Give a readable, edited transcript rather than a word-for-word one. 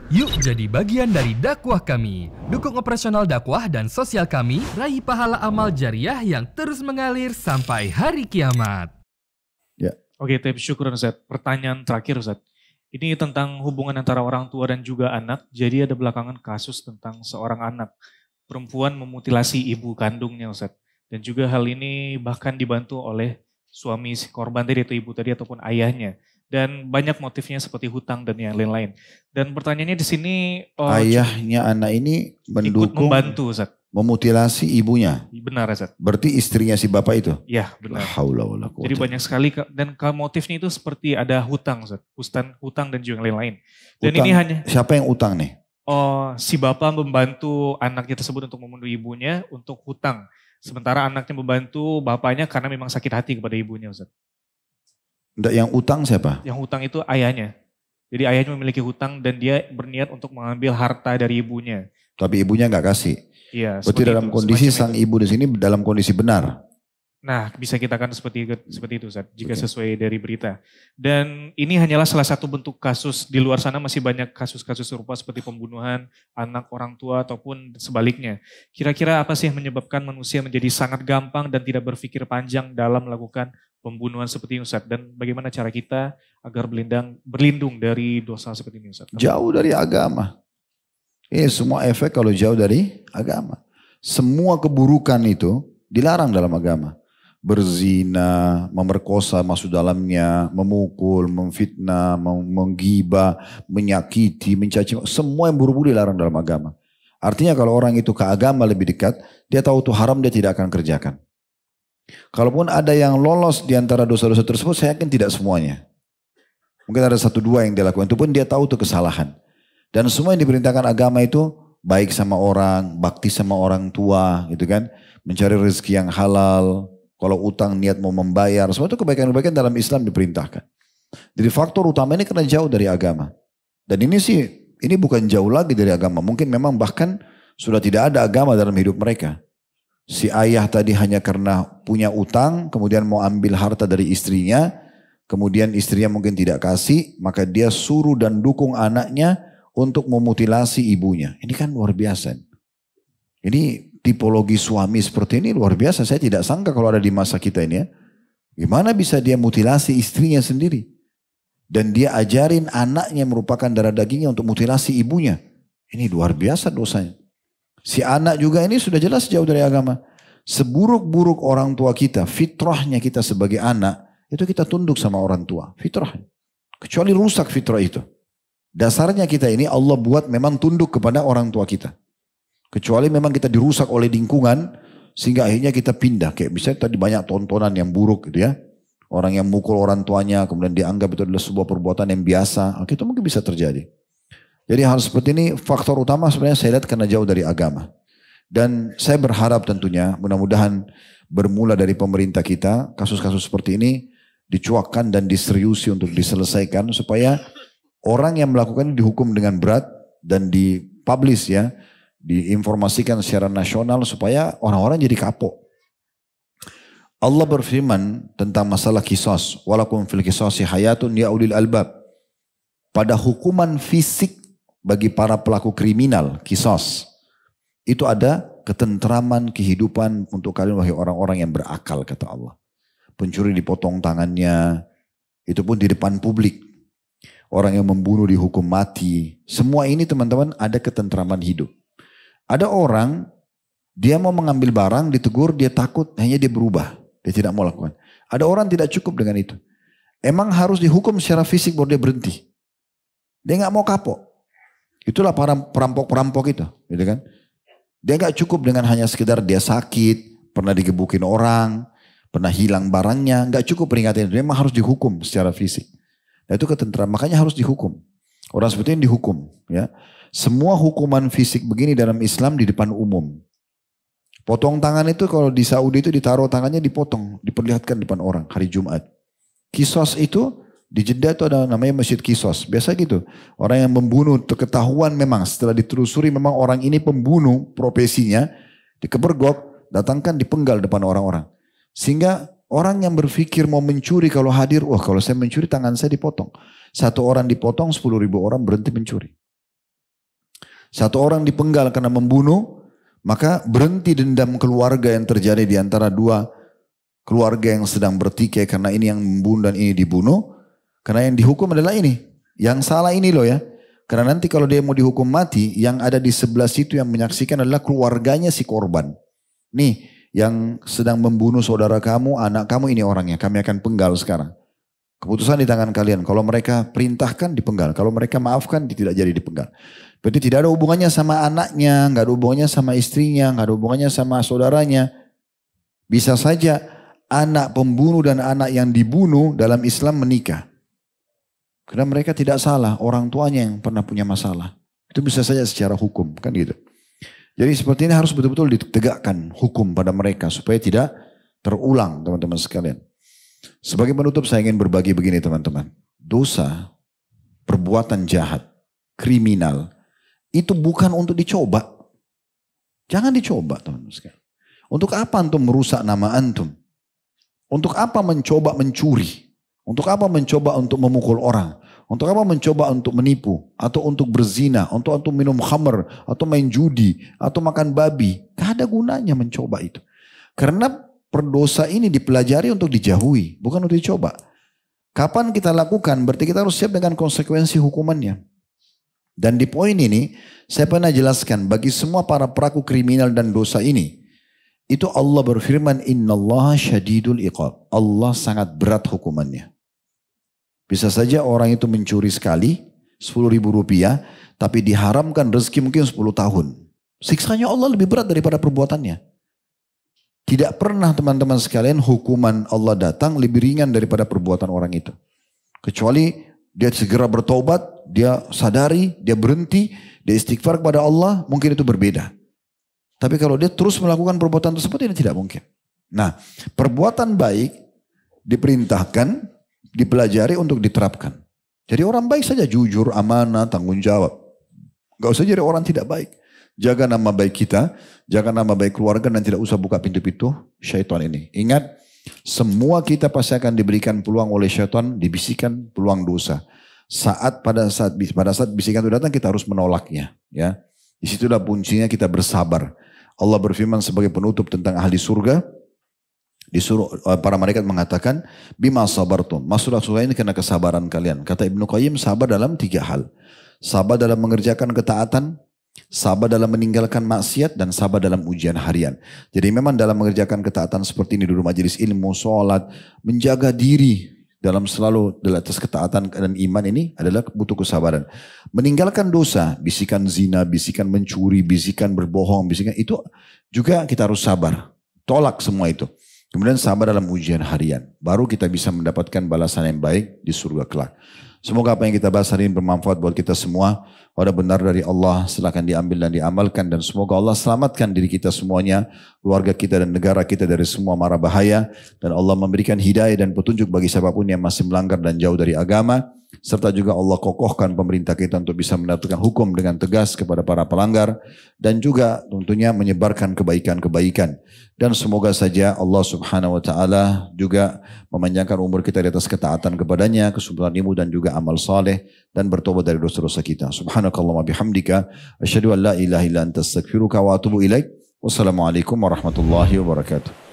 Yuk jadi bagian dari dakwah kami. Dukung operasional dakwah dan sosial kami, raih pahala amal jariah yang terus mengalir sampai hari kiamat. Ya. Oke, syukur Ustaz. Pertanyaan terakhir Ustaz. Ini tentang hubungan antara orang tua dan juga anak. Jadi ada belakangan kasus tentang seorang anak perempuan memutilasi ibu kandungnya Ustaz. Dan juga hal ini bahkan dibantu oleh suami si korban tadi atau ibu tadi ataupun ayahnya. Dan banyak motifnya seperti hutang dan yang lain-lain. Dan pertanyaannya di sini ayahnya anak ini ikut membantu Ustaz. Memutilasi ibunya. Benar Ustaz. Berarti istrinya si bapak itu? Ya benar. Jadi banyak sekali dan motifnya itu seperti ada hutang Ustaz. Hutang dan juga yang lain-lain. Dan utang, ini hanya siapa yang utang nih? Oh, si bapak membantu anaknya tersebut untuk memenuhi ibunya untuk hutang. Sementara anaknya membantu bapaknya karena memang sakit hati kepada ibunya Ustaz. Yang utang siapa? Yang hutang itu ayahnya. Jadi ayahnya memiliki hutang dan dia berniat untuk mengambil harta dari ibunya. Tapi ibunya nggak kasih. Iya. Berarti dalam kondisi sang ibu di sini dalam kondisi benar. Nah, bisa kita kan seperti itu Ustaz, jika sesuai dari berita. Dan ini hanyalah salah satu bentuk kasus. Di luar sana masih banyak kasus-kasus serupa seperti pembunuhan anak orang tua ataupun sebaliknya. Kira-kira apa sih yang menyebabkan manusia menjadi sangat gampang dan tidak berpikir panjang dalam melakukan pembunuhan seperti ini Ustaz? Dan bagaimana cara kita agar berlindung dari dosa seperti ini Ustaz? Jauh dari agama. Ini semua efek kalau jauh dari agama. Semua keburukan itu dilarang dalam agama. Berzina, memerkosa masuk dalamnya, memukul, memfitnah, menggibah, menyakiti, mencaci, semua yang buruk-buruk dilarang dalam agama. Artinya kalau orang itu ke agama lebih dekat, dia tahu itu haram, dia tidak akan kerjakan. Kalaupun ada yang lolos di antara dosa-dosa tersebut, saya yakin tidak semuanya. Mungkin ada 1-2 yang dia lakukan, itu pun dia tahu itu kesalahan. Dan semua yang diperintahkan agama itu baik sama orang, bakti sama orang tua, gitu kan, mencari rezeki yang halal. Kalau utang niat mau membayar, semua itu kebaikan-kebaikan dalam Islam diperintahkan. Jadi faktor utama ini karena jauh dari agama. Dan ini bukan jauh lagi dari agama. Mungkin memang bahkan sudah tidak ada agama dalam hidup mereka. Si ayah tadi hanya karena punya utang, kemudian mau ambil harta dari istrinya, kemudian istrinya mungkin tidak kasih, maka dia suruh dan dukung anaknya untuk memutilasi ibunya. Ini kan luar biasa. Ini tipologi suami seperti ini luar biasa. Saya tidak sangka kalau ada di masa kita ini ya. Gimana bisa dia mutilasi istrinya sendiri. Dan dia ajarin anaknya merupakan darah dagingnya untuk mutilasi ibunya. Ini luar biasa dosanya. Si anak juga ini sudah jelas jauh dari agama. Seburuk-buruk orang tua kita, fitrahnya kita sebagai anak, itu kita tunduk sama orang tua. Fitrahnya. Kecuali rusak fitrah itu. Dasarnya kita ini Allah buat memang tunduk kepada orang tua kita. Kecuali memang kita dirusak oleh lingkungan sehingga akhirnya kita pindah. Kayak misalnya tadi banyak tontonan yang buruk gitu ya. Orang yang mukul orang tuanya kemudian dianggap itu adalah sebuah perbuatan yang biasa. Itu mungkin bisa terjadi. Jadi hal seperti ini faktor utama sebenarnya saya lihat karena jauh dari agama. Dan saya berharap tentunya mudah-mudahan bermula dari pemerintah kita kasus-kasus seperti ini dicuakkan dan diseriusi untuk diselesaikan supaya orang yang melakukan ini dihukum dengan berat dan dipublish ya. Diinformasikan secara nasional supaya orang-orang jadi kapok. Allah berfirman tentang masalah kisos. Walakum fil kisasi hayatun ya ulil albab. Pada hukuman fisik bagi para pelaku kriminal, kisos. Itu ada ketentraman kehidupan untuk kalian wahai orang-orang yang berakal kata Allah. Pencuri dipotong tangannya. Itu pun di depan publik. Orang yang membunuh dihukum mati. Semua ini teman-teman ada ketentraman hidup. Ada orang, dia mau mengambil barang, ditegur, dia takut, hanya dia berubah. Dia tidak mau lakukan. Ada orang tidak cukup dengan itu. Emang harus dihukum secara fisik baru dia berhenti. Dia nggak mau kapok. Itulah para perampok-perampok itu. Gitu kan? Dia nggak cukup dengan hanya sekedar dia sakit, pernah digebukin orang, pernah hilang barangnya. Nggak cukup peringatan itu. Dia memang harus dihukum secara fisik. Nah itu ketenteran, makanya harus dihukum. Orang seperti ini dihukum. Ya. Semua hukuman fisik begini dalam Islam di depan umum. Potong tangan itu kalau di Saudi itu ditaruh tangannya dipotong. Diperlihatkan di depan orang hari Jumat. Kisos itu di Jeddah itu ada namanya Masjid Kisos. Biasa gitu. Orang yang membunuh ketahuan memang setelah ditelusuri memang orang ini pembunuh profesinya. Dikepergok, datangkan dipenggal depan orang-orang. Sehingga orang yang berpikir mau mencuri kalau hadir. Wah kalau saya mencuri tangan saya dipotong. 1 orang dipotong 10.000 orang berhenti mencuri. Satu orang dipenggal karena membunuh, maka berhenti dendam keluarga yang terjadi di antara dua keluarga yang sedang bertikai karena ini yang membunuh dan ini dibunuh. Karena yang dihukum adalah ini. Yang salah ini loh ya. Karena nanti kalau dia mau dihukum mati, yang ada di sebelah situ yang menyaksikan adalah keluarganya si korban. Nih, yang sedang membunuh saudara kamu, anak kamu, ini orangnya. Kami akan penggal sekarang. Keputusan di tangan kalian. Kalau mereka perintahkan, dipenggal. Kalau mereka maafkan, tidak jadi dipenggal. Berarti tidak ada hubungannya sama anaknya, nggak ada hubungannya sama istrinya, nggak ada hubungannya sama saudaranya. Bisa saja anak pembunuh dan anak yang dibunuh dalam Islam menikah. Karena mereka tidak salah, orang tuanya yang pernah punya masalah. Itu bisa saja secara hukum, kan gitu. Jadi seperti ini harus betul-betul ditegakkan hukum pada mereka supaya tidak terulang, teman-teman sekalian. Sebagai penutup saya ingin berbagi begini, teman-teman. Dosa, perbuatan jahat, kriminal, itu bukan untuk dicoba. Jangan dicoba, teman-teman sekalian. Untuk apa antum merusak nama antum? Untuk apa mencoba mencuri? Untuk apa mencoba untuk memukul orang? Untuk apa mencoba untuk menipu? Atau untuk berzina? Atau untuk minum khamr? Atau main judi? Atau makan babi? Gak ada gunanya mencoba itu. Karena perdosa ini dipelajari untuk dijauhi. Bukan untuk dicoba. Kapan kita lakukan? Berarti kita harus siap dengan konsekuensi hukumannya. Dan di poin ini saya pernah jelaskan. Bagi semua para pelaku kriminal dan dosa ini. Itu Allah berfirman. Innallaha syadidul iqab. Allah sangat berat hukumannya. Bisa saja orang itu mencuri sekali 10.000 rupiah, tapi diharamkan rezeki mungkin 10 tahun. Siksanya Allah lebih berat daripada perbuatannya. Tidak pernah teman-teman sekalian hukuman Allah datang lebih ringan daripada perbuatan orang itu. Kecuali dia segera bertobat, dia sadari, dia berhenti, dia istighfar kepada Allah, mungkin itu berbeda. Tapi kalau dia terus melakukan perbuatan tersebut, ini tidak mungkin. Nah, perbuatan baik diperintahkan, dipelajari untuk diterapkan. Jadi orang baik saja jujur, amanah, tanggung jawab. Gak usah jadi orang tidak baik. Jaga nama baik kita, jaga nama baik keluarga dan tidak usah buka pintu-pintu syaitan ini. Ingat, semua kita pasti akan diberikan peluang oleh syaitan, dibisikkan peluang dosa. Pada saat bisikan itu datang kita harus menolaknya. Ya, disitulah kuncinya kita bersabar. Allah berfirman sebagai penutup tentang ahli surga. Disuruh para malaikat mengatakan bima sabartum. Maksud surga ini karena kesabaran kalian. Kata Ibnu Qayyim, sabar dalam 3 hal. Sabar dalam mengerjakan ketaatan, sabar dalam meninggalkan maksiat, dan sabar dalam ujian harian. Jadi memang dalam mengerjakan ketaatan seperti ini dulu majelis ilmu, sholat, menjaga diri dalam selalu di atas ketaatan dan iman ini adalah butuh kesabaran. Meninggalkan dosa, bisikan zina, bisikan mencuri, bisikan berbohong, bisikan itu juga kita harus sabar. Tolak semua itu. Kemudian sabar dalam ujian harian. Baru kita bisa mendapatkan balasan yang baik di surga kelak. Semoga apa yang kita bahas hari ini bermanfaat buat kita semua. Kalau benar dari Allah, silakan diambil dan diamalkan. Dan semoga Allah selamatkan diri kita semuanya, keluarga kita dan negara kita dari semua mara bahaya. Dan Allah memberikan hidayah dan petunjuk bagi siapapun yang masih melanggar dan jauh dari agama. Serta juga Allah kokohkan pemerintah kita untuk bisa menegakkan hukum dengan tegas kepada para pelanggar. Dan juga tentunya menyebarkan kebaikan-kebaikan. Dan semoga saja Allah subhanahu wa ta'ala juga memanjangkan umur kita di atas ketaatan kepadanya, kesempurnaan ilmu dan juga amal saleh. Dan bertobat dari dosa-dosa kita. Subhanakallahumma bihamdika. Asyhadu an la ilaha illa anta astaghfiruka wa atubu ilaik. Wassalamualaikum warahmatullahi wabarakatuh.